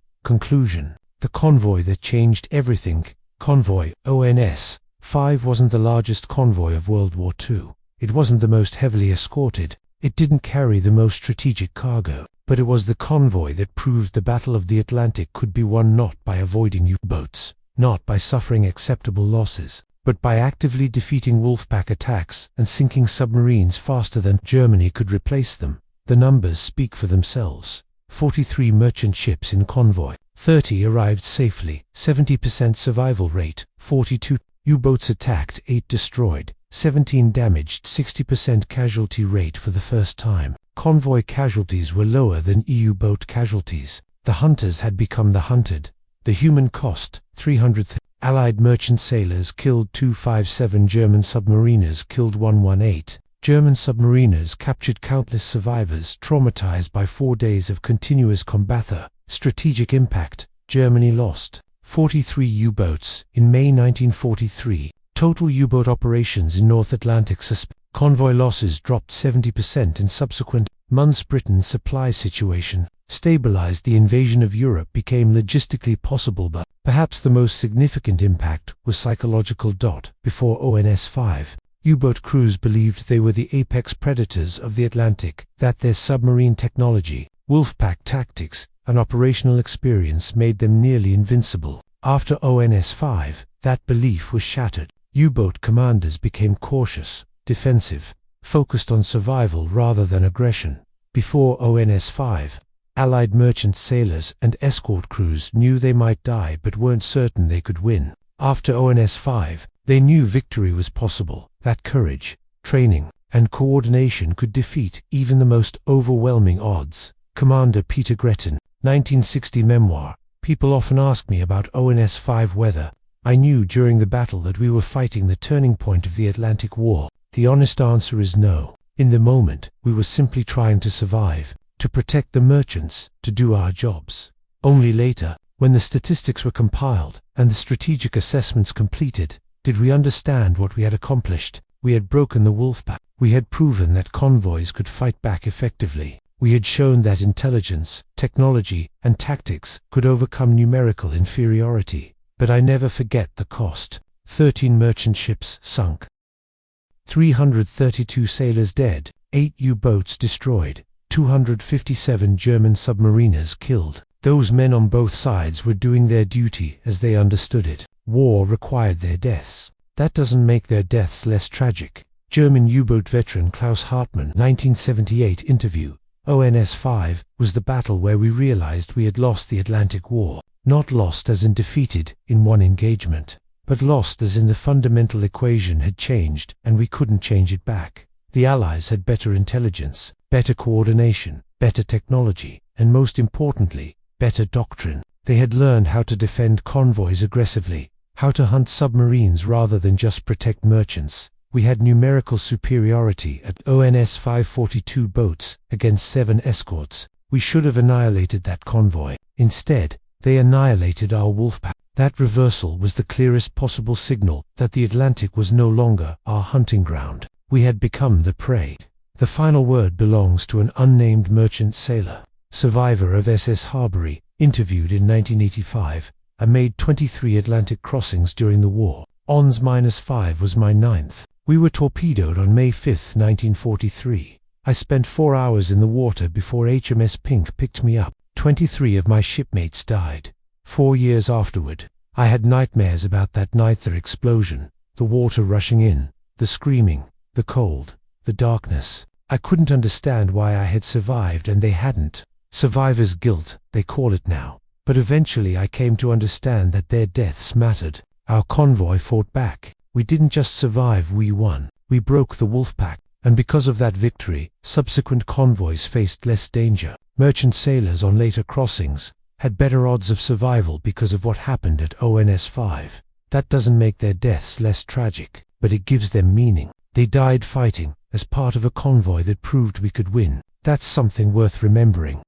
Conclusion. The convoy that changed everything. Convoy ONS-5 wasn't the largest convoy of World War II. It wasn't the most heavily escorted. It didn't carry the most strategic cargo. But it was the convoy that proved the Battle of the Atlantic could be won not by avoiding U-boats, not by suffering acceptable losses, but by actively defeating Wolfpack attacks and sinking submarines faster than Germany could replace them. The numbers speak for themselves. 43 merchant ships in convoy, 30 arrived safely, 70% survival rate, 42 U-boats attacked, 8 destroyed, 17 damaged, 60% casualty rate for the first time. Convoy casualties were lower than EU boat casualties. The hunters had become the hunted. The human cost, 300. Allied merchant sailors killed 257, German submariners killed 118. German submariners captured countless survivors traumatized by 4 days of continuous combat. Strategic impact, Germany lost 43 U-boats in May 1943. Total U-boat operations in North Atlantic convoy losses dropped 70% in subsequent months. Britain's supply situation stabilized. The invasion of Europe became logistically possible, but perhaps the most significant impact was psychological. Before ONS-5, U-boat crews believed they were the apex predators of the Atlantic, that their submarine technology, Wolfpack tactics, and operational experience made them nearly invincible. After ONS-5, that belief was shattered. U-boat commanders became cautious, defensive, focused on survival rather than aggression. Before ONS-5, Allied merchant sailors and escort crews knew they might die but weren't certain they could win. After ONS-5, They knew victory was possible, that courage, training, and coordination could defeat even the most overwhelming odds. Commander Peter Gretton, 1960 memoir. People often ask me about ONS-5 weather. I knew during the battle that we were fighting the turning point of the Atlantic War. The honest answer is no. In the moment, we were simply trying to survive, to protect the merchants, to do our jobs. Only later, when the statistics were compiled and the strategic assessments completed, did we understand what we had accomplished. We had broken the Wolfpack. We had proven that convoys could fight back effectively. We had shown that intelligence, technology, and tactics could overcome numerical inferiority. But I never forget the cost. 13 merchant ships sunk. 332 sailors dead, 8 U-boats destroyed, 257 German submariners killed. Those men on both sides were doing their duty as they understood it. War required their deaths. That doesn't make their deaths less tragic. German U-boat veteran Klaus Hartmann, 1978 interview. ONS-5 was the battle where we realized we had lost the Atlantic War. Not lost as in defeated in one engagement, but lost as in the fundamental equation had changed and we couldn't change it back. The Allies had better intelligence, better coordination, better technology, and most importantly, better doctrine. They had learned how to defend convoys aggressively, how to hunt submarines rather than just protect merchants. We had numerical superiority at ONS-5 42 boats against 7 escorts. We should have annihilated that convoy. Instead, they annihilated our Wolfpack. That reversal was the clearest possible signal that the Atlantic was no longer our hunting ground. We had become the prey. The final word belongs to an unnamed merchant sailor, survivor of SS Harbury, interviewed in 1985. I made 23 Atlantic crossings during the war. ONS-5 was my 9th. We were torpedoed on May 5, 1943. I spent 4 hours in the water before HMS Pink picked me up. 23 of my shipmates died. 4 years afterward, I had nightmares about that nightmare explosion, the water rushing in, the screaming, the cold, the darkness. I couldn't understand why I had survived and they hadn't. Survivor's guilt, they call it now. But eventually I came to understand that their deaths mattered. Our convoy fought back. We didn't just survive, we won. We broke the Wolfpack, and because of that victory, subsequent convoys faced less danger. Merchant sailors on later crossings had better odds of survival because of what happened at ONS-5. That doesn't make their deaths less tragic, but it gives them meaning. They died fighting as part of a convoy that proved we could win. That's something worth remembering.